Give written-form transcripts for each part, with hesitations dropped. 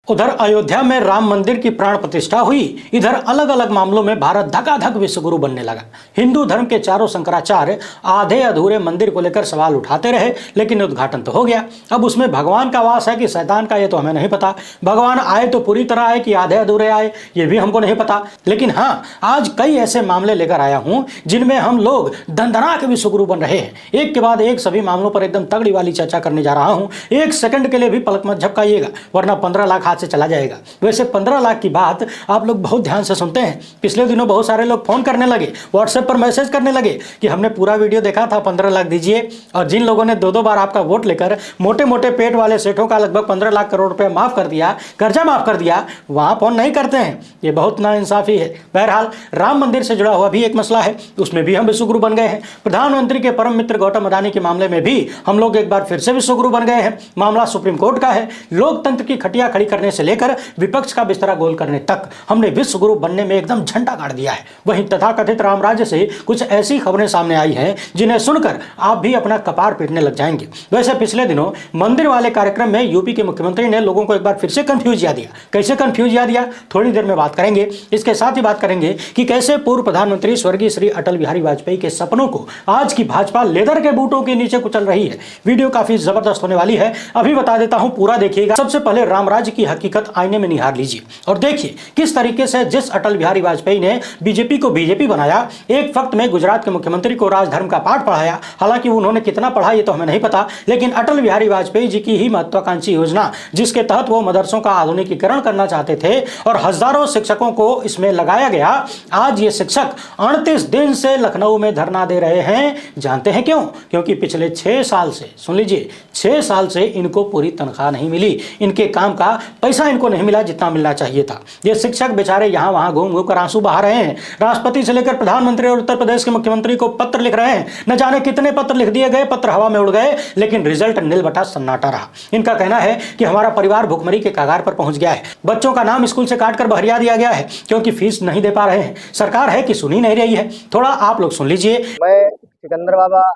उधर अयोध्या में राम मंदिर की प्राण प्रतिष्ठा हुई, इधर अलग अलग मामलों में भारत धकाधक विश्वगुरु बनने लगा। हिंदू धर्म के चारों शंकराचार्य आधे अधूरे मंदिर को लेकर सवाल उठाते रहे, लेकिन उद्घाटन तो हो गया। अब उसमें भगवान का वास है कि शैतान का, ये तो हमें नहीं पता। भगवान आए तो पूरी तरह आए कि आधे अधूरे आए, ये भी हमको नहीं पता। लेकिन हाँ, आज कई ऐसे मामले लेकर आया हूं जिनमें हम लोग दंदना के विश्वगुरु बन रहे हैं। एक के बाद एक सभी मामलों पर एकदम तगड़ी वाली चर्चा करने जा रहा हूं। एक सेकंड के लिए भी पलक मत झपकाइएगा, वरना 15 लाख हाथ से चला जाएगा। वैसे 15 लाख की बात आप लोग बहुत ध्यान से सुनते हैं। पिछले दिनों बहुत सारे लोग फोन करने लगे, व्हाट्सएप पर मैसेज करने लगे कि हमने पूरा वीडियो देखा था, 15 लाख दीजिए। और जिन लोगों ने दो बार आपका वोट लेकर मोटे मोटे पेट वाले सेठों का लगभग 15 लाख करोड़ रुपए माफ कर दिया, कर्जा माफ कर दिया, वहां फोन नहीं करते हैं। ये बहुत नाइंसाफी है। बहरहाल, राम मंदिर से जुड़ा हुआ भी एक मसला है, उसमें भी हम विश्वगुरु बन गए हैं। प्रधानमंत्री के परम मित्र गौतम अडानी के मामले में भी हम लोग एक बार फिर से विश्वगुरु बन गए हैं। मामला सुप्रीम कोर्ट का है। लोकतंत्र की खटिया खड़ी करने से लेकर विपक्ष का बिस्तरा गोल करने तक हमने विश्वगुरु बनने में एकदम झंडा गाड़ दिया है। वहीं तथाकथित रामराज्य से कुछ ऐसी खबरें सामने आई हैं जिन्हें सुनकर आप भी अपना कपार पीटने लग जाएंगे। वैसे पिछले दिनों मंदिर वाले कार्यक्रम में यूपी के मुख्यमंत्री ने लोगों को एक बार फिर से कंफ्यूज किया दिया। कैसे कंफ्यूज किया, थोड़ी देर में बात करेंगे। इसके साथ ही बात करेंगे कि कैसे पूर्व प्रधानमंत्री स्वर्गीय श्री अटल बिहारी वाजपेयी के सपनों को आज की भाजपा लेदर के बूटों के नीचे कुचल रही है। वीडियो काफी जबरदस्त होने वाली है, अभी बता देता हूं, पूरा देखिएगा। सबसे पहले रामराज्य की हकीकत आईने में निहार लीजिए और देखिए किस तरीके से जिस अटल बिहारी वाजपेयी ने बीजेपी को बीजेपी बनाया, एक वक्त में गुजरात के मुख्यमंत्री को राजधर्म का पाठ पढ़ाया। हालांकि उन्होंने कितना पढ़ा ये तो हमें नहीं पता, लेकिन अटल बिहारी वाजपेयी जी की ही महत्वाकांक्षी योजना, जिसके तहत वो मदरसों का आधुनिकीकरण करना चाहते थे और हजारों शिक्षकों को इसमें लगाया गया। आज ये शिक्षक 38 दिन से लखनऊ में धरना दे रहे हैं। जानते हैं क्यों? क्योंकि पिछले 6 साल से, सुन लीजिए, 6 साल से इनको पूरी तनख्वाह नहीं मिली, इनके काम का पैसा इनको नहीं मिला जितना मिलना चाहिए था। ये शिक्षक बेचारे यहां वहां घूम घूम कर आंसू बहा रहे हैं। राष्ट्रपति से लेकर प्रधानमंत्री और उत्तर प्रदेश के मुख्यमंत्री को पत्र लिख रहे हैं। न जाने कितने पत्र लिख दिए गए, पत्र हवा में उड़ गए, लेकिन रिजल्ट नील बटा सन्नाटा रहा। इनका कहना है कि हमारा परिवार भुखमरी के कगार पर पहुंच गया है। बच्चों का नाम स्कूल से काटकर बहरिया दिया गया है क्योंकि फीस नहीं दे पा रहे हैं। सरकार है कि सुन ही नहीं रही है। थोड़ा आप लोग सुन लीजिए। मैं सिकंदर बाबा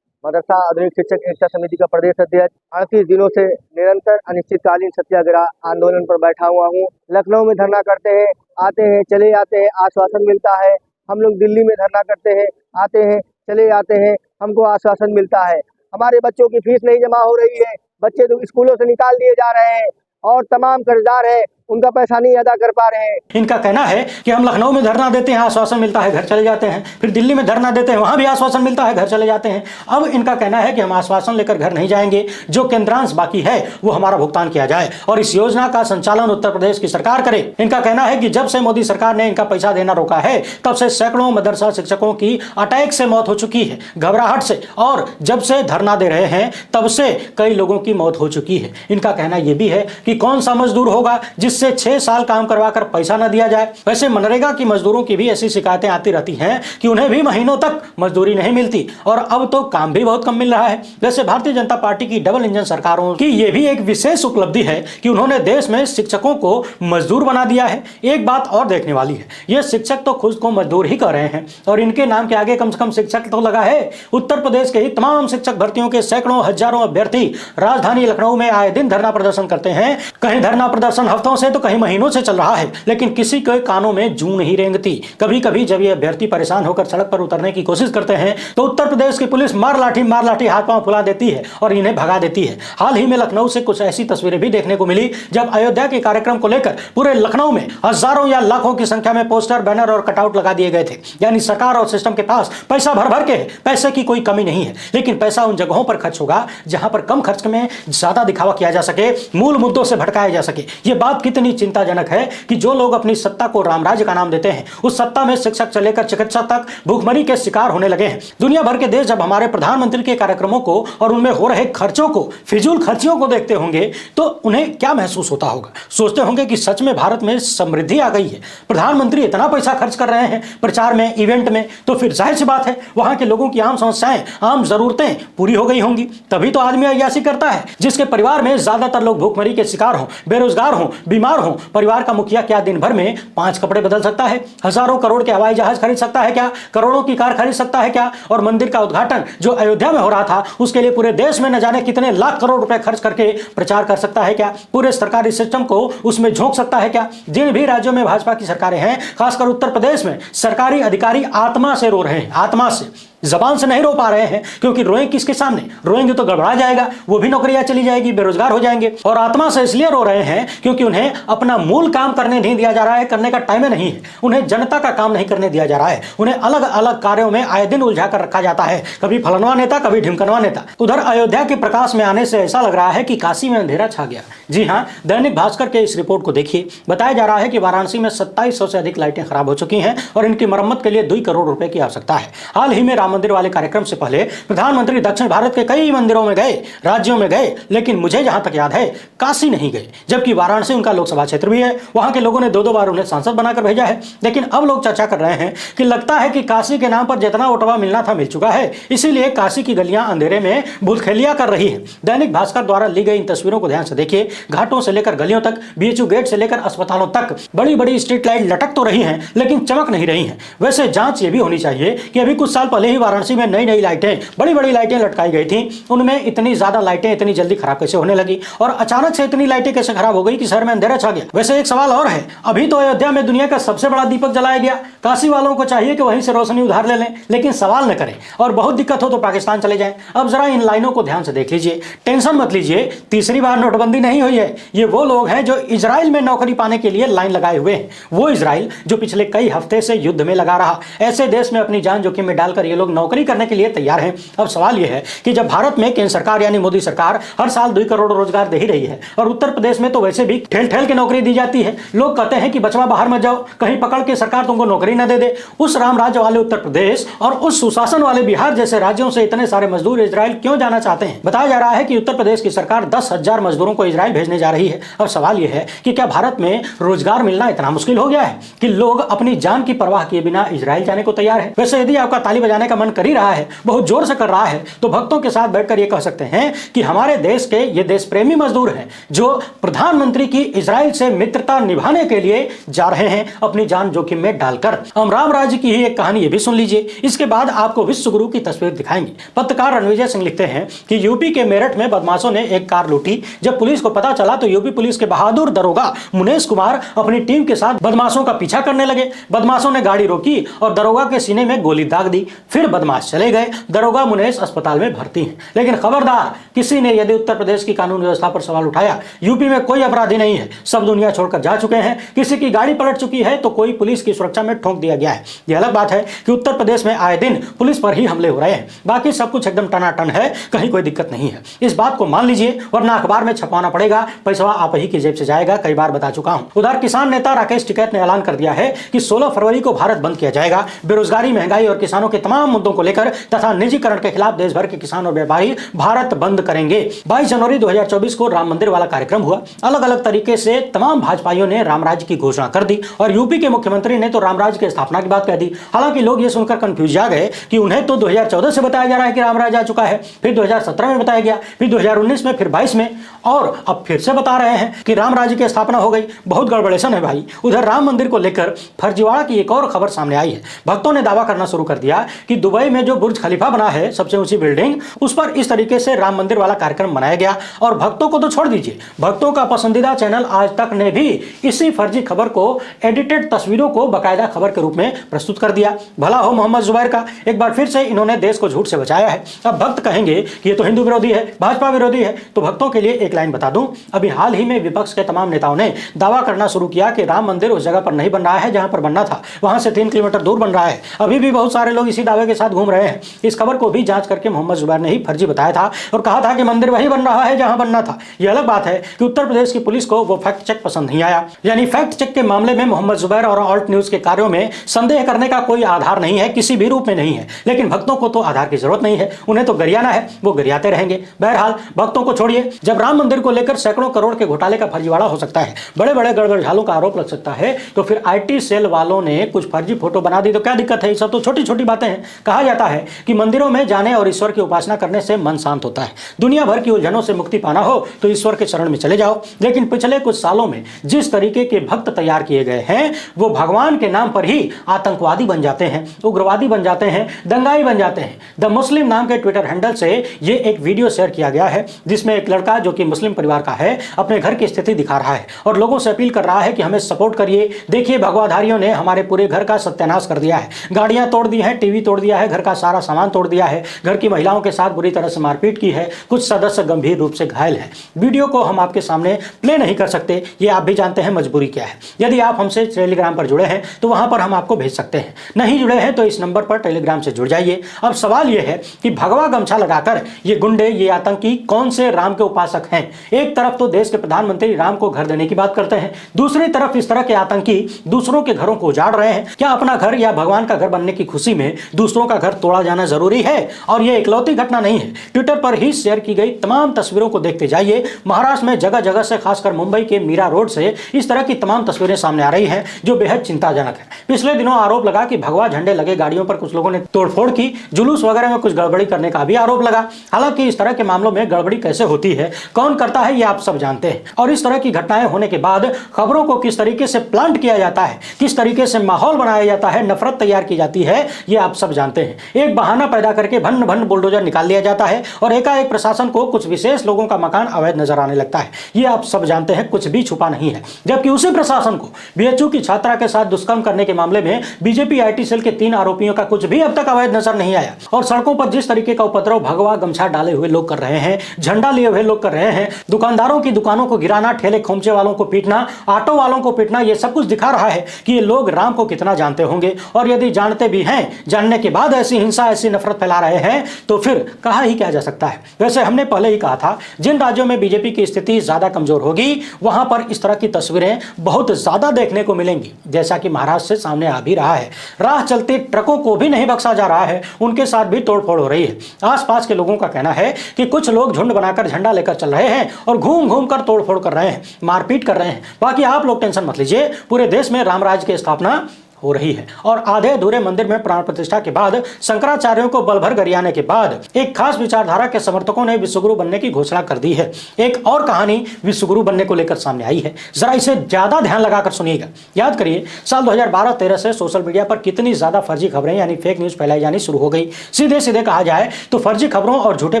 मदरसा आधुनिक शिक्षक एकता समिति का प्रदेश अध्यक्ष 38 दिनों से निरंतर अनिश्चितकालीन सत्याग्रह आंदोलन पर बैठा हुआ हूँ। लखनऊ में धरना करते हैं, आते हैं, चले जाते हैं, आश्वासन मिलता है। हम लोग दिल्ली में धरना करते हैं, आते हैं, चले जाते हैं, हमको आश्वासन मिलता है। हमारे बच्चों की फीस नहीं जमा हो रही है, बच्चे तो स्कूलों से निकाल दिए जा रहे हैं और तमाम कर्जदार हैं, उनका पैसा नहीं अदा कर पा रहे हैं। इनका कहना है कि हम लखनऊ में धरना देते हैं, आश्वासन मिलता है, घर चले जाते हैं। फिर दिल्ली में धरना देते हैं, वहां भी आश्वासन मिलता है, घर चले जाते हैं। अब इनका कहना है कि हम आश्वासन लेकर घर नहीं जाएंगे, जो केंद्रांश बाकी है वो हमारा भुगतान किया जाए और इस योजना का संचालन उत्तर प्रदेश की सरकार करे। इनका कहना है कि जब से मोदी सरकार ने इनका पैसा देना रोका है, तब से सैकड़ों मदरसा शिक्षकों की अटैक से मौत हो चुकी है, घबराहट से, और जब से धरना दे रहे हैं तब से कई लोगों की मौत हो चुकी है। इनका कहना यह भी है कि कौन सा मजदूर होगा जिससे 6 साल काम करवाकर पैसा न दिया जाए। वैसे मनरेगा की मजदूरों की भी ऐसी शिकायतें आती रहती हैं कि उन्हें भी महीनों तक मजदूरी नहीं मिलती और अब तो काम भी बहुत कम मिल रहा है। वैसे भारतीय जनता पार्टी की डबल इंजन सरकारों की यह भी एक विशेष उपलब्धि है कि उन्होंने देश में शिक्षकों को मजदूर बना दिया है। एक बात और देखने वाली है, ये शिक्षक तो खुद को मजदूर ही कर रहे हैं और इनके नाम के आगे कम से कम शिक्षक तो लगा है। उत्तर प्रदेश के ही तमाम शिक्षक भर्तियों के सैकड़ों हजारों अभ्यर्थी राजधानी लखनऊ में आए दिन धरना प्रदर्शन करते हैं। कहीं धरना प्रदर्शन हफ्तों से तो कहीं महीनों से चल रहा है, लेकिन किसी के कानों में जूं नहीं रेंगती। कभी कभी जब ये अभ्यर्थी परेशान होकर सड़क पर उतरने की कोशिश करते हैं तो उत्तर प्रदेश की पुलिस मार लाठी हाथ पांव फुला देती है और इन्हें भगा देती है। हाल ही में लखनऊ से कुछ ऐसी तस्वीरें भी देखने को मिली जब अयोध्या के कार्यक्रम को लेकर पूरे लखनऊ में हजारों या लाखों की संख्या में पोस्टर, बैनर और कटआउट लगा दिए गए थे। यानी सरकार और सिस्टम के पास पैसा भर भर के है, पैसे की कोई कमी नहीं है, लेकिन पैसा उन जगहों पर खर्च होगा जहां पर कम खर्च में ज्यादा दिखावा किया जा सके, मूल मुद्दों से भटकाया जा सके। यह बात कितनी चिंताजनक है कि जो लोग अपनी सत्ता को रामराज्य का नाम देते हैं, उस सत्ता में शिक्षक से लेकर चिकित्सक तक भूखमरी के शिकार होने लगे हैं। दुनिया भर के देश जब हमारे प्रधानमंत्री के कार्यक्रमों को और उनमें हो रहे खर्चों को, फिजूल खर्चियों को देखते होंगे तो उन्हें क्या महसूस होता होगा? सोचते होंगे कि सच में भारत में समृद्धि आ गई है। प्रधानमंत्री इतना पैसा खर्च कर रहे हैं प्रचार में, इवेंट में, तो फिर जाहिर सी बात है वहां के लोगों की आम समस्याएं, आम जरूरतें पूरी हो गई होंगी। तभी तो आदमी अय्यासी करता है। जिसके परिवार में ज्यादातर लोग भूखमरी के शिकार हों, बेरोजगार हों, बीमार हो, परिवार का मुखिया क्या दिन भर में 5 कपड़े बदल सकता है? हजारों करोड़ के हवाई जहाज खरीद सकता है क्या? करोड़ों की कार खरीद सकता है क्या? और मंदिर का उद्घाटन जो अयोध्या में हो रहा था उसके लिए पूरे देश में न जाने कितने लाख करोड़ रुपए खर्च करके प्रचार कर सकता है क्या? पूरे सरकारी सिस्टम को उसमें झोंक सकता है क्या? जिन भी राज्यों में भाजपा की सरकारें हैं, खासकर उत्तर प्रदेश में, सरकारी अधिकारी आत्मा से रो रहे हैं, आत्मा से, जबान से नहीं रो पा रहे हैं, क्योंकि रोएं किसके सामने? रोएंगे तो गड़बड़ा जाएगा, वो भी नौकरियां चली जाएगी, बेरोजगार हो जाएंगे। और आत्मा से इसलिए रो रहे हैं क्योंकि उन्हें अपना मूल काम करने नहीं दिया जा रहा है, करने का टाइम नहीं है। उन्हें जनता का काम नहीं करने दिया जा रहा है, उन्हें अलग अलग कार्यों में आए दिन उलझा कर रखा जाता है, कभी फलनवा नेता, कभी ढिमकनवा नेता। उधर अयोध्या के प्रकाश में आने से ऐसा लग रहा है कि काशी में अंधेरा छा गया। जी हाँ, दैनिक भास्कर के इस रिपोर्ट को देखिए। बताया जा रहा है कि वाराणसी में 2700 से अधिक लाइटें खराब हो चुकी हैं और इनकी मरम्मत के लिए 2 करोड़ रुपए की आवश्यकता है। हाल ही में राम मंदिर वाले कार्यक्रम से पहले प्रधानमंत्री दक्षिण भारत के कई मंदिरों में गए, राज्यों में गए, लेकिन मुझे जहां तक याद है काशी नहीं गए, जबकि वाराणसी उनका लोकसभा क्षेत्र भी है। वहां के लोगों ने 2-2 बार उन्हें सांसद बनाकर भेजा है। लेकिन अब लोग चर्चा कर रहे हैं कि लगता है कि काशी के नाम पर जितना ओटवा मिलना था मिल चुका है, इसीलिए काशी की गलियां अंधेरे में भूलखेलिया कर रही है। दैनिक भास्कर द्वारा ली गई इन तस्वीरों को ध्यान से देखिए। घाटों से लेकर गलियों तक, बीएचयू गेट से लेकर अस्पतालों तक बड़ी बड़ी स्ट्रीट लाइट लटक तो रही हैं, लेकिन चमक नहीं रही हैं। वैसे जांच ये भी होनी चाहिए कि अभी कुछ साल पहले ही वाराणसी में नई नई लाइटें, बड़ी बड़ी लाइटें लटकाई गई थी, उनमें इतनी ज्यादा लाइटें इतनी जल्दी खराब कैसे होने लगी और अचानक से इतनी लाइटें कैसे खराब हो गई कि शहर में अंधेरा छा गया। वैसे एक सवाल और है, अभी तो अयोध्या में दुनिया का सबसे बड़ा दीपक जलाया गया, काशी वालों को चाहिए कि वहीं से रोशनी उधार ले लें, लेकिन सवाल न करें और बहुत दिक्कत हो तो पाकिस्तान चले जाएं। अब जरा इन लाइनों को ध्यान से देख लीजिए, टेंशन मत लीजिए, तीसरी बार नोटबंदी नहीं हुई है। ये वो लोग हैं जो इजराइल में नौकरी पाने के लिए लाइन लगाए हुए हैं, वो इजराइल जो पिछले कई हफ्ते से युद्ध में लगा रहा। ऐसे देश में अपनी जान जोखिम में डालकर ये लोग नौकरी करने के लिए तैयार हैं। अब सवाल यह है कि जब भारत में केंद्र सरकार यानी मोदी सरकार हर साल 2 करोड़ रोजगार दे ही रही है और उत्तर प्रदेश में तो वैसे भी ठेल ठेल के नौकरी दी जाती है, लोग कहते हैं कि बचवा बाहर मत जाओ, कहीं पकड़ के सरकार तुमको नौकरी न दे दे। उस राम राज्य वाले उत्तर प्रदेश और उस सुशासन वाले बिहार जैसे राज्यों से इतने सारे मजदूर इजराइल क्यों जाना चाहते हैं? बताया जा रहा है कि उत्तर प्रदेश की सरकार 10,000 मजदूरों को इजराइल भेजने जा रही है। अब सवाल यह है कि क्या भारत में रोजगार मिलना इतना मुश्किल हो गया है कि लोग अपनी जान की परवाह किए बिना इजराइल जाने को तैयार है? वैसे यदि आपका ताली बजाने का मन कर ही रहा है, बहुत जोर से कर रहा है, तो भक्तों के साथ बैठकर यह कह सकते हैं कि हमारे देश के ये देश प्रेमी मजदूर हैं जो प्रधानमंत्री की इजराइल से मित्रता निभाने के लिए जा रहे हैं, अपनी जान जोखिम में डालकर। हम राम राज्य की ही एक कहानी ये भी सुन लीजिए, इसके बाद आपको विश्व गुरु की तस्वीर दिखाएंगे। पत्रकार रणविजय सिंह लिखते हैं कि यूपी के मेरठ में बदमाशों ने एक कार लूटी। जब पुलिस को पता चला तो यूपी पुलिस के बहादुर दरोगा मुनेश कुमार अपनी टीम के साथ बदमाशों का पीछा करने लगे। बदमाशों ने गाड़ी रोकी और दरोगा के सीने में गोली दाग दी, फिर बदमाश चले गए। दरोगा मुनेश अस्पताल में भर्ती हैं। लेकिन खबरदार, किसी ने यदि उत्तर प्रदेश की कानून व्यवस्था पर सवाल उठाया, यूपी में कोई अपराधी नहीं है, सब दुनिया छोड़कर जा चुके हैं। किसी की गाड़ी पलट चुकी है तो कोई पुलिस की सुरक्षा में ठोक दिया गया है। यह अलग बात है कि उत्तर प्रदेश में आए दिन पुलिस पर ही हमले हो रहे हैं, बाकी सब कुछ एकदम टनाटन है, कहीं कोई दिक्कत नहीं है। इस बात को मान लीजिए, वरना अखबार में छपवाना पड़ेगा, पैसा आप ही की जेब से जाएगा, कई बार बता चुका हूं। उधर किसान नेता राकेश टिकैत ने ऐलान कर दिया है कि 16 फरवरी को भारत बंद किया जाएगा। बेरोजगारी, महंगाई और किसानों के तमाम मुद्दों को लेकर तथा निजीकरण के खिलाफ देश भर के किसान और व्यापारी भारत बंद करेंगे। 22 जनवरी 2024 को राम मंदिर वाला कार्यक्रम हुआ। अलग अलग तरीके से तमाम भाजपाइयों ने राम राज्य की घोषणा कर दी और यूपी के मुख्यमंत्री ने तो राम राज्य की स्थापना की बात कह दी। हालांकि लोग ये सुनकर कंफ्यूज जा गए कि उन्हें तो 2014 से बताया जा रहा है कि राम राज्य आ चुका है, फिर 2017 में बताया गया, फिर 2019 में, फिर 22 में, और अब फिर से बता रहे हैं कि राम राज्य की स्थापना हो गई। बहुत गड़बड़ेशन है भाई। उधर राम मंदिर को लेकर फर्जीवाड़ा की एक और खबर सामने आई है। भक्तों ने दावा करना शुरू कर दिया कि दुबई में जो बुर्ज खलीफा बना है, सबसे ऊंची बिल्डिंग, उस पर इस तरीके से राम मंदिर वाला कार्यक्रम मनाया गया। और भक्तों को तो छोड़ दीजिए, भक्तों का पसंदीदा चैनल आज तक ने भी इसी फर्जी खबर को एडिटेड तस्वीरों को बाकायदा खबर के रूप में प्रस्तुत कर दिया। भला हो मोहम्मद जुबैर का, एक बार फिर से इन्होंने देश को झूठ से बचाया है। अब भक्त कहेंगे कि ये तो हिंदू विरोधी है, भाजपा विरोधी है, तो भक्तों के लिए एक लाइन बता दूं, अभी हाल ही में विपक्ष के तमाम नेताओं ने दावा करना शुरू किया कि राम मंदिर उस जगह पर नहीं बन रहा है जहां पर बनना था, वहां से 3 किलोमीटर दूर बन रहा है। अभी भी बहुत सारे लोग इसी दावे के साथ घूम रहे हैं। इस खबर को भी जांच करके मोहम्मद जुबैर ने ही फर्जी बताया था और कहा था कि मंदिर वही बन रहा है जहां बनना था। यह अलग बात है कि उत्तर प्रदेश की पुलिस को वो फैक्ट चेक पसंद नहीं आया। यानी फैक्ट चेक के मामले में मोहम्मद जुबैर और ऑल्ट न्यूज के कार्यों में संदेह करने का कोई आधार नहीं है, किसी भी रूप में नहीं है। लेकिन भक्तों को तो आधार की जरूरत नहीं है, उन्हें तो गरियाना है, वो गरियाते रहेंगे। बहरहाल भक्तों को छोड़िए, जब राम मंदिर को लेकर सैकड़ों करोड़ के घोटाले का फर्जीवाड़ा हो सकता है, बड़े बड़े गड़बड़झालों का आरोप लग सकता है, तो फिर IT सेल वालों ने कुछ फर्जी फोटो बना दी तो क्या दिक्कत है? सब तो छोटी छोटी बातें हैं। कहा जाता है कि मंदिरों में जाने और ईश्वर की उपासना करने से मन शांत होता है। दुनिया भर की उलझनों से मुक्ति पाना हो तो ईश्वर के शरण में चले जाओ। लेकिन पिछले कुछ सालों में जिस तरीके के भक्त तैयार किए गए हैं, वो भगवान के नाम पर ही आतंकवादी बन जाते हैं, उग्रवादी बन जाते हैं, दंगाई बन जाते हैं। द मुस्लिम नाम के ट्विटर हैंडल से ये एक वीडियो शेयर किया गया है, जिसमें एक लड़का जो कि मुस्लिम परिवार का है अपने घर की स्थिति दिखा रहा है और लोगों से अपील कर रहा है कि हमें सपोर्ट करिए। देखिए, भगवाधारियों ने हमारे पूरे घर का सत्यानाश कर दिया है, गाड़ियां तोड़ दी हैं, टीवी तोड़ दिया है, घर का सारा सामान तोड़ दिया है, घर की महिलाओं के साथ बुरी तरह से मारपीट की है, कुछ सदस्य गंभीर रूप से घायल हैं। वीडियो को हम आपके सामने प्ले नहीं कर सकते, ये आप भी जानते हैं मजबूरी क्या है। यदि आप हमसे टेलीग्राम पर जुड़े हैं तो वहां पर हम आपको भेज सकते हैं, नहीं जुड़े हैं तो इस नंबर पर टेलीग्राम से जुड़ जाइए। अब सवाल यह है कि भगवा गमछा लगाकर ये गुंडे, ये आतंकी कौन से राम के उपासक हैं? एक तरफ तो देश के प्रधानमंत्री राम को घर देने की बात करते हैं, दूसरी तरफ इस तरह के आतंकी दूसरों के घरों को उजाड़ रहे हैं। क्या अपना घर या भगवान का घर बनने की खुशी में दूसरों का घर तोड़ा जाना जरूरी है? और यह इकलौती घटना नहीं है। ट्विटर पर ही शेयर की गई तमाम तस्वीरों को देखते जाइए। महाराष्ट्र में जगह जगह से, खासकर मुंबई के मीरा रोड से इस तरह की तमाम तस्वीरें सामने आ रही हैं जो बेहद चिंताजनक है। पिछले दिनों आरोप लगा कि भगवा झंडे लगे गाड़ियों पर कुछ लोगों ने तोड़फोड़ की, जुलूस वगैरह में कुछ गड़बड़ी करने का भी आरोप लगा। हालांकि इस तरह के मामलों में गड़बड़ी कैसे होती है, कौन करता है, ये आप सब जानते हैं। और इस तरह की घटनाएं होने के बाद खबरों को किस तरीके से प्लांट किया जाता है, किस तरीके से माहौल बनाया जाता है, नफरत तैयार की जाती है, ये आप सब जानते हैं। एक बहाना पैदा करके भन्न भन्न बुलडोजर निकाल लिया जाता है और एकाएक प्रशासन को कुछ विशेष लोगों का मकान अवैध नजर आने लगता है। ये आप सब जानते हैं, कुछ भी छुपा नहीं है। जबकि उसी प्रशासन को बीएचयू की छात्रा के साथ दुष्कर्म करने के मामले में बीजेपी आईटी सेल के 3 आरोपियों का कुछ भी अब तक अवैध नजर नहीं आया। और सड़कों पर जिस तरीके का उपद्रव भगवा गमछा डाले हुए लोग कर रहे हैं, झंडा लिए हुए लोग कर रहे हैं, दुकानदारों की दुकानों को गिराना, ठेले खोमचे वालों को पीटना, ऑटो वालों को पीटना, ये सब कुछ दिखा रहा है कि ये लोग राम को कितना जानते होंगे। और यदि जानते भी हैं, जानने के बाद ऐसी हिंसा, ऐसी नफरत फैला रहे हैं, तो फिर कहा ही क्या जा सकता है। वैसे हमने पहले ही कहा था, जिन राज्यों में बीजेपी की स्थिति ज्यादा कमजोर होगी वहां पर इस तरह की तस्वीरें बहुत ज्यादा देखने को मिलेंगी, जैसा कि महाराष्ट्र से सामने आ भी रहा है। राह चलते ट्रकों को भी नहीं बख्शा जा रहा है, उनके साथ भी तोड़फोड़ हो रही है। आसपास के लोगों का कहना है कि कुछ लोग झुंड बनाकर झंडा लेकर चल रहे हैं और घूम घूम कर तोड़फोड़ कर रहे हैं, मारपीट कर रहे हैं। बाकी आप लोग टेंशन मत लीजिए, पूरे देश में रामराज की स्थापना हो रही है। और आधे अधूरे मंदिर में प्राण प्रतिष्ठा के बाद, शंकराचार्यों को बलभर गरियाने के बाद एक खास विचारधारा के समर्थकों ने विश्वगुरु बनने की घोषणा कर दी है। एक और कहानी विश्वगुरु बनने को लेकर सामने आई है, जरा इसे ज्यादा ध्यान लगाकर सुनिएगा। याद करिए, साल 2012-13 से सोशल मीडिया पर कितनी ज्यादा फर्जी खबरें यानी फेक न्यूज फैलाई जानी शुरू हो गई। सीधे सीधे कहा जाए तो फर्जी खबरों और झूठे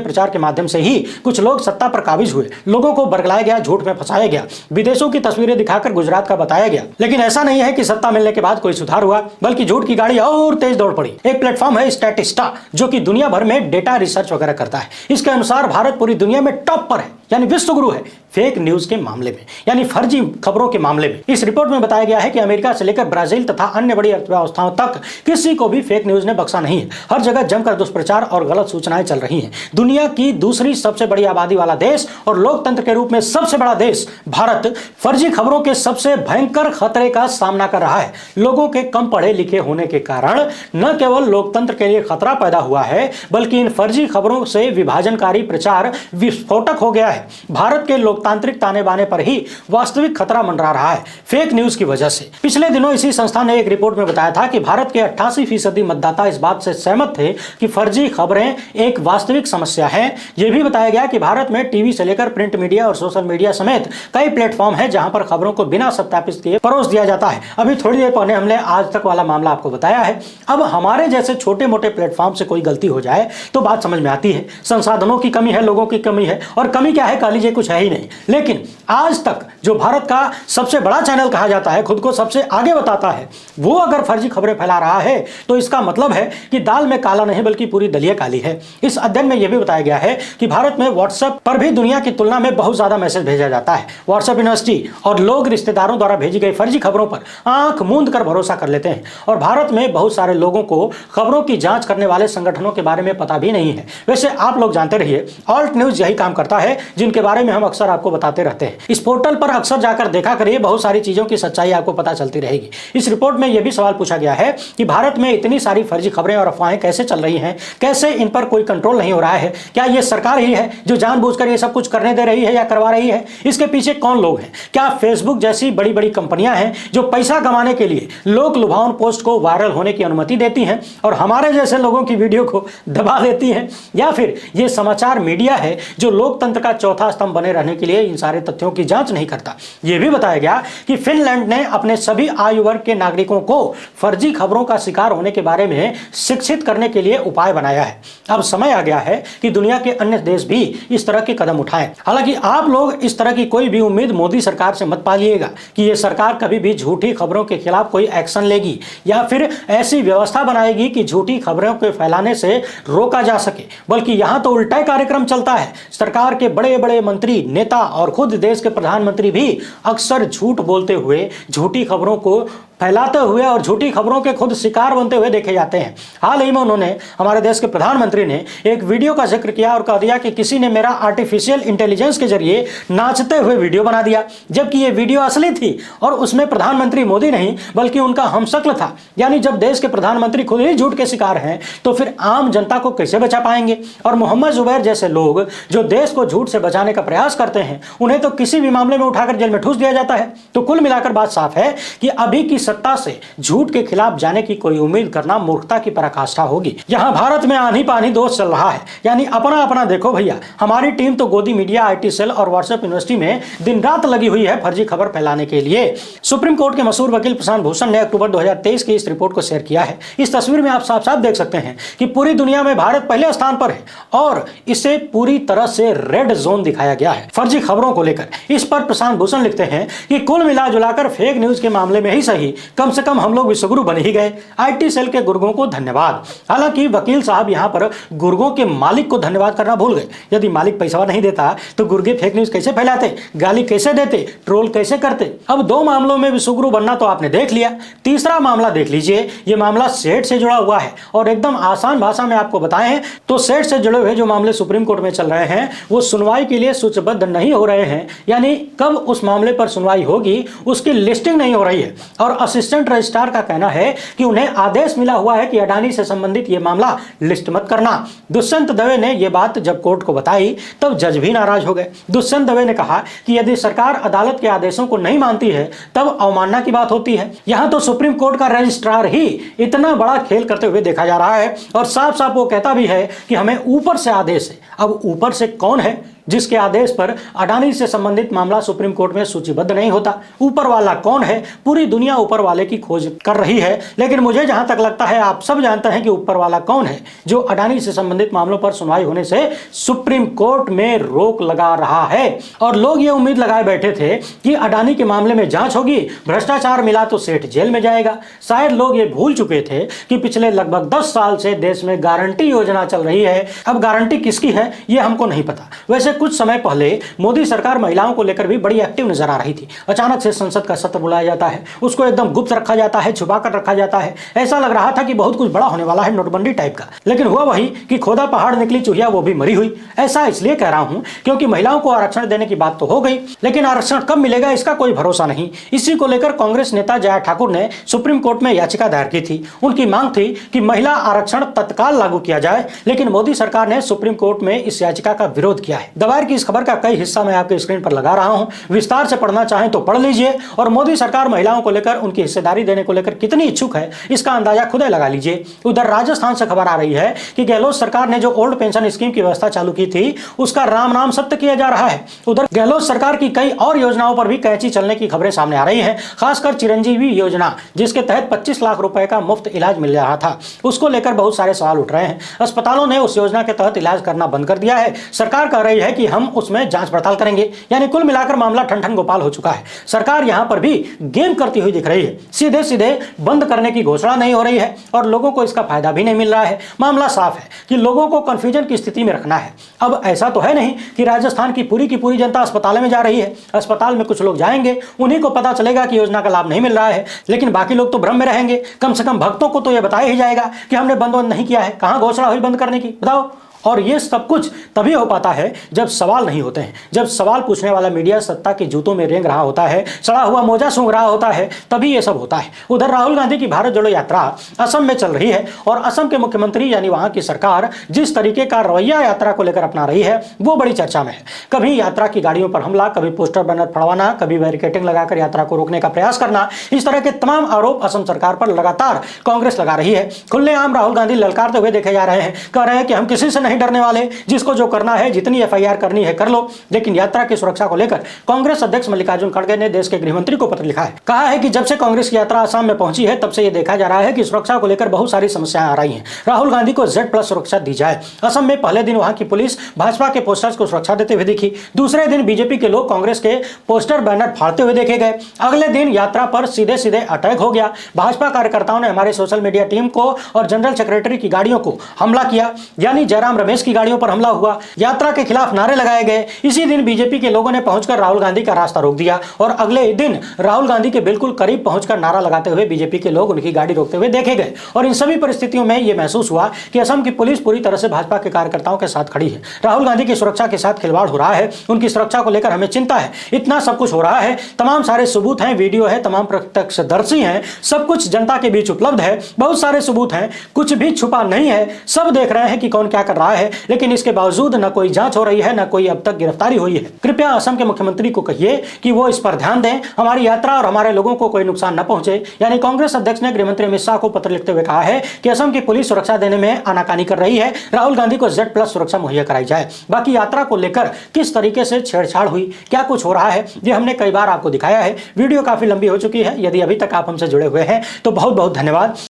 प्रचार के माध्यम से ही कुछ लोग सत्ता पर काबिज हुए, लोगों को बरगलाया गया, झूठ में फंसाया गया, विदेशों की तस्वीरें दिखाकर गुजरात का बताया गया। लेकिन ऐसा नहीं है कि सत्ता मिलने के बाद कोई सुधार हुआ, बल्कि झूठ की गाड़ी और तेज दौड़ पड़ी। एक प्लेटफॉर्म है स्टैटिस्टा, जो कि दुनिया भर में डेटा रिसर्च वगैरह करता है। इसके अनुसार भारत पूरी दुनिया में टॉप पर है, यानी विश्वगुरु है फेक न्यूज के मामले में, यानी फर्जी खबरों के मामले में। इस रिपोर्ट में बताया गया है कि अमेरिका से लेकर ब्राजील तथा अन्य बड़ी अर्थव्यवस्थाओं तक किसी को भी फेक न्यूज ने बख्शा नहीं है। हर जगह जमकर दुष्प्रचार और गलत सूचनाएं चल रही हैं। दुनिया की दूसरी सबसे बड़ी आबादी वाला देश और लोकतंत्र के रूप में सबसे बड़ा देश भारत फर्जी खबरों के सबसे भयंकर खतरे का सामना कर रहा है। लोगों के कम पढ़े लिखे होने के कारण न केवल लोकतंत्र के लिए खतरा पैदा हुआ है, बल्कि इन फर्जी खबरों से विभाजनकारी प्रचार विस्फोटक हो गया है। भारत के लोकतांत्रिक ताने बाने पर ही वास्तविक खतरा मंडरा रहा है फेक न्यूज की वजह से। पिछले दिनों इसी संस्था ने एक रिपोर्ट में बताया था कि भारत के 88% मतदाता इस बात से सहमत थे कि फर्जी खबरें एक वास्तविक समस्या है। यह भी बताया गया कि भारत में टीवी से लेकर प्रिंट मीडिया और सोशल मीडिया समेत कई प्लेटफॉर्म है जहां पर खबरों को बिना सत्यापित किए परोस दिया जाता है। अभी थोड़ी देर पहले हमने आज तक वाला मामला आपको बताया है। अब हमारे जैसे छोटे मोटे प्लेटफॉर्म से कोई गलती हो जाए तो बात समझ में आती है। संसाधनों की कमी है, लोगों की कमी है, और कमी क्या है, कह लीजिए कुछ है ही नहीं। लेकिन आज तक जो भारत का सबसे बड़ा चैनल कहा जाता है, खुद को सबसे आगे बताता है, वो अगर फर्जी खबरें फैला रहा है तो इसका मतलब है कि दाल में काला नहीं बल्कि पूरी दलिया काली है। इस अध्ययन में यह भी बताया गया है कि भारत में व्हाट्सएप पर भी दुनिया की तुलना में बहुत ज्यादा मैसेज भेजा जाता है। व्हाट्सएप यूनिवर्सिटी और लोग रिश्तेदारों द्वारा भेजी गई फर्जी खबरों पर आंख मूंद कर भरोसा कर लेते हैं। और भारत में बहुत सारे लोगों को खबरों की जांच करने वाले संगठनों के बारे में पता भी नहीं है। वैसे आप लोग जानते रहिए, ऑल्ट न्यूज यही काम करता है, जिनके बारे में हम अक्सर आपको बताते रहते हैं। इस पोर्टल पर अक्सर जाकर देखा करिए, बहुत सारी चीजों की सच्चाई आपको पता चलती रहेगी। इस रिपोर्ट में यह भी सवाल पूछा गया है कि भारत में इतनी सारी फर्जी खबरें और अफवाहें कैसे चल रही हैं, कैसे इन पर कोई कंट्रोल नहीं हो रहा है? क्या यह सरकार ही है जो जानबूझकर ये सब कुछ करने दे रही है या करवा रही है? इसके पीछे कौन लोग हैं? क्या फेसबुक जैसी बड़ी बड़ी कंपनियां हैं जो पैसा कमाने के लिए लोक लुभावन पोस्ट को वायरल होने की अनुमति देती हैं और हमारे जैसे लोगों की वीडियो को दबा देती हैं? या फिर यह समाचार मीडिया है जो लोकतंत्र का चौथा स्तंभ बने रहने के लिए इन सारे तथ्यों की जांच नहीं करता? यह भी बताया गया कि फिनलैंड ने अपने सभी आयु वर्ग के नागरिकों को फर्जी खबरों का शिकार होने के बारे में शिक्षित करने के लिए उपाय बनाया है। अब समय आ गया है कि दुनिया के अन्य देश भी इस तरह के कदम उठाएं। हालांकि आप लोग इस तरह की कोई भी उम्मीद मोदी सरकार से मत पालिएगा कि यह सरकार कभी भी झूठी खबरों के खिलाफ कोई एक्शन लेगी या फिर ऐसी व्यवस्था बनाएगी कि झूठी खबरों के फैलाने से रोका जा सके, बल्कि यहां तो उल्टा कार्यक्रम चलता है। सरकार के बड़े बड़े मंत्री, नेता और खुद देश के प्रधानमंत्री भी अक्सर झूठ बोलते हुए, झूठी खबरों को फैलाते हुए और झूठी खबरों के खुद शिकार बनते हुए देखे जाते हैं। हाल ही में उन्होंने, हमारे देश के प्रधानमंत्री ने एक वीडियो का जिक्र किया और कह दिया कि किसी ने मेरा आर्टिफिशियल इंटेलिजेंस के जरिए नाचते हुए वीडियो बना दिया, जबकि यह वीडियो असली थी और उसमें प्रधानमंत्री मोदी नहीं बल्कि उनका हमशक्ल था। यानी जब देश के प्रधानमंत्री खुद ही झूठ के शिकार हैं तो फिर आम जनता को कैसे बचा पाएंगे? और मोहम्मद जुबैर जैसे लोग जो देश को झूठ से बचाने का प्रयास करते हैं, उन्हें तो किसी भी मामले में उठाकर जेल में ठूस दिया जाता है। तो कुल मिलाकर बात साफ है कि अभी की सत्ता से झूठ के खिलाफ जाने की कोई उम्मीद करना मूर्खता की पराकाष्ठा होगी। यहां भारत में आनी पानी दोष चल रहा है, यानी अपना अपना देखो भैया। हमारी टीम तो गोदी मीडिया, आईटी सेल और व्हाट्सएप यूनिवर्सिटी में दिन रात लगी हुई है फर्जी खबर फैलाने के लिए। सुप्रीम कोर्ट के मशहूर वकील प्रशांत भूषण ने अक्टूबर 2023 की इस रिपोर्ट को शेयर किया है। इस तस्वीर में आप साफ साफ देख सकते हैं कि पूरी दुनिया में भारत पहले स्थान पर है और इसे पूरी तरह से रेड जोन दिखाया गया है फर्जी खबरों को लेकर। इस पर प्रशांत भूषण लिखते हैं कि कुल मिला जुलाकर फेक न्यूज के मामले में ही सही, कम से कम हम लोग विश्वगुरु बन ही गए। आईटी सेल के गुर्गों को धन्यवाद। हालांकि वकील साहब यहां पर गुर्गों के मालिक को धन्यवाद करना भूल गए। यदि मालिक पैसा नहीं देता तो गुर्गे फेक न्यूज कैसे फैलाते, गाली कैसे देते, ट्रोल कैसे करते? अब दो मामलों में विश्वगुरु बनना तो आपने देख लिया, तीसरा मामला देख लीजिए। यह मामला सेठ से जुड़ा हुआ है और एकदम आसान भाषा में आपको बताएं तो सेठ से जुड़े हुए जो मामले सुप्रीम कोर्ट में चल रहे हैं वो सुनवाई के लिए सूचीबद्ध नहीं हो रहे हैं, यानी कब उस मामले पर सुनवाई होगी उसकी लिस्टिंग नहीं हो रही है। और असिस्टेंट रजिस्ट्रार का कहना है कि उन्हें आदेश मिला हुआ है कि अडानी से संबंधित यह मामला लिस्ट मत करना। दुष्यंत दवे ने यह बात जब कोर्ट को बताई तब जज भी नाराज हो गए। दुष्यंत दवे ने कहा कि यदि सरकार अदालत के आदेशों को नहीं मानती है तब अवमानना की बात होती है। यहां तो सुप्रीम कोर्ट का रजिस्ट्रार ही इतना बड़ा खेल करते हुए देखा जा रहा है और साफ साफ वो कहता भी है कि हमें ऊपर से आदेश है। अब ऊपर से कौन है जिसके आदेश पर अडानी से संबंधित मामला सुप्रीम कोर्ट में सूचीबद्ध नहीं होता? ऊपर वाला कौन है? पूरी दुनिया ऊपर वाले की खोज कर रही है, लेकिन मुझे जहां तक लगता है आप सब जानते हैं कि ऊपर वाला कौन है जो अडानी से संबंधित मामलों पर सुनवाई होने से सुप्रीम कोर्ट में रोक लगा रहा है। और लोग ये उम्मीद लगाए बैठे थे कि अडानी के मामले में जांच होगी, भ्रष्टाचार मिला तो सेठ जेल में जाएगा। शायद लोग ये भूल चुके थे कि पिछले लगभग 10 साल से देश में गारंटी योजना चल रही है। अब गारंटी किसकी है ये हमको नहीं पता। वैसे कुछ समय पहले मोदी सरकार महिलाओं को लेकर भी बड़ी एक्टिव नजर आ रही थी। अचानक से संसद का सत्र बुलाया जाता है, उसको एकदम गुप्त रखा जाता है, छुपा कर रखा जाता है। ऐसा लग रहा था कि बहुत कुछ बड़ा होने वाला है, नोटबंदी टाइप का। लेकिन हुआ वही कि खोदा पहाड़ निकली चूहिया, वो भी मरी हुई। ऐसा इसलिए कह रहा हूं क्योंकि महिलाओं को आरक्षण देने की बात तो हो गई, लेकिन आरक्षण कब मिलेगा इसका कोई भरोसा नहीं। इसी को लेकर कांग्रेस नेता जया ठाकुर ने सुप्रीम कोर्ट में याचिका दायर की थी। उनकी मांग थी कि महिला आरक्षण तत्काल लागू किया जाए, लेकिन मोदी सरकार ने सुप्रीम कोर्ट में इस याचिका का विरोध किया है। दायर की इस खबर का कई हिस्सा मैं आपके स्क्रीन पर लगा रहा हूं, विस्तार से पढ़ना चाहें तो पढ़ लीजिए। और मोदी सरकार महिलाओं को लेकर, उनकी हिस्सेदारी देने को लेकर कितनी इच्छुक है इसका अंदाजा खुद ही लगा लीजिए। उधर राजस्थान से खबर आ रही है कि गहलोत सरकार ने जो ओल्ड पेंशन स्कीम की व्यवस्था चालू की थी उसका राम नाम सत्य किया जा रहा है। उधर गहलोत सरकार की कई और योजनाओं पर भी कैंची चलने की खबरें सामने आ रही हैं, खासकर चिरंजीवी योजना जिसके तहत 25 लाख रुपए का मुफ्त इलाज मिल रहा था, उसको लेकर बहुत सारे सवाल उठ रहे हैं। अस्पतालों ने उस योजना के तहत इलाज करना बंद कर दिया है। सरकार कह रही है कि हम उसमें जांच पड़ताल करेंगे। यानी कुल मिलाकर मामला ठन गोपाल हो चुका है। सरकार यहां पर भी गेम करती हुई दिख रही है। सीधे सीधे बंद करने की घोषणा नहीं हो रही है और लोगों को इसका फायदा भी नहीं मिल रहा है। मामला साफ है कि लोगों को कंफ्यूजन की स्थिति में रखना है। अब ऐसा तो है नहीं कि राजस्थान की पूरी जनता अस्पताल में जा रही है। अस्पताल में कुछ लोग जाएंगे, उन्हीं को पता चलेगा कि योजना का लाभ नहीं मिल रहा है, लेकिन बाकी लोग तो भ्रम में रहेंगे। कम से कम भक्तों को तो यह बताया ही जाएगा कि हमने बंद नहीं किया है। कहां घोषणा हुई बंद करने की, बताओ? और ये सब कुछ तभी हो पाता है जब सवाल नहीं होते हैं, जब सवाल पूछने वाला मीडिया सत्ता के जूतों में रेंग रहा होता है, सड़ा हुआ मोजा सूंघ रहा होता है, तभी ये सब होता है। उधर राहुल गांधी की भारत जोड़ो यात्रा असम में चल रही है और असम के मुख्यमंत्री यानी वहां की सरकार जिस तरीके का रवैया यात्रा को लेकर अपना रही है वो बड़ी चर्चा में है। कभी यात्रा की गाड़ियों पर हमला, कभी पोस्टर बैनर फड़वाना, कभी बैरिकेडिंग लगाकर यात्रा को रोकने का प्रयास करना, इस तरह के तमाम आरोप असम सरकार पर लगातार कांग्रेस लगा रही है। खुलेआम राहुल गांधी ललकारते हुए देखे जा रहे हैं, कह रहे हैं कि हम किसी से नहीं डरने वाले, जिसको जो करना है, जितनी एफआईआर करनी है कर लो। लेकिन यात्रा की सुरक्षा को लेकर कांग्रेस अध्यक्ष मल्लिकार्जुन खड़गे ने देश के गृहमंत्री को पत्र लिखा है। कहा है कि जब से कांग्रेस की यात्रा असम में पहुंची है तब से यह देखा जा रहा है कि सुरक्षा को लेकर बहुत सारी समस्याएं आ रही हैं। राहुल गांधी को Z+ सुरक्षा दी जाए। असम में पहले दिन वहां की पुलिस भाजपा के पोस्टर्स को सुरक्षा देते हुए दिखी, दूसरे दिन बीजेपी के लोग कांग्रेस के पोस्टर बैनर फाड़ते हुए देखे गए, अगले दिन यात्रा पर सीधे सीधे अटैक हो गया। भाजपा कार्यकर्ताओं ने हमारे सोशल मीडिया टीम को और जनरल सेक्रेटरी की गाड़ियों को हमला किया, यानी जयराम रमेश की गाड़ियों पर हमला हुआ। यात्रा के खिलाफ नारे लगाए गए। इसी दिन बीजेपी के लोगों ने पहुंचकर राहुल गांधी का रास्ता रोक दिया और अगले दिन राहुल गांधी के बिल्कुल करीब पहुंचकर नारा लगाते हुए बीजेपी के लोग उनकी गाड़ी रोकते हुए देखे गए। और इन सभी परिस्थितियों में यह महसूस हुआ कि असम की पुलिस पूरी तरह से भाजपा के कार्यकर्ताओं के साथ खड़ी है। राहुल गांधी की सुरक्षा के साथ खिलवाड़ हो रहा है, उनकी सुरक्षा को लेकर हमें चिंता है। इतना सब कुछ हो रहा है, तमाम सारे सबूत हैं, वीडियो है, तमाम प्रत्यक्षदर्शी हैं, सब कुछ जनता के बीच उपलब्ध है, बहुत सारे सबूत हैं, कुछ भी छुपा नहीं है, सब देख रहे हैं कि कौन क्या कर रहा है। लेकिन इसके बावजूद न कोई जांच हो रही है, न कोई अब तक गिरफ्तारी हुई है। कृपया असम के मुख्यमंत्री को कहिए कि वो इस पर ध्यान दें, हमारी यात्रा और हमारे लोगों को कोई नुकसान न पहुंचे। यानी कांग्रेस अध्यक्ष ने गृहमंत्री अमित शाह को पत्र लिखते हुए कहा है कि असम की पुलिस सुरक्षा देने में आनाकानी कर रही है, राहुल गांधी को Z+ सुरक्षा मुहैया कराई जाए। बाकी यात्रा को लेकर किस तरीके से छेड़छाड़ हुई, क्या कुछ हो रहा है, ये हमने कई बार आपको दिखाया है। वीडियो काफी लंबी हो चुकी है। यदि अभी तक आप हमसे जुड़े हुए हैं तो बहुत बहुत धन्यवाद।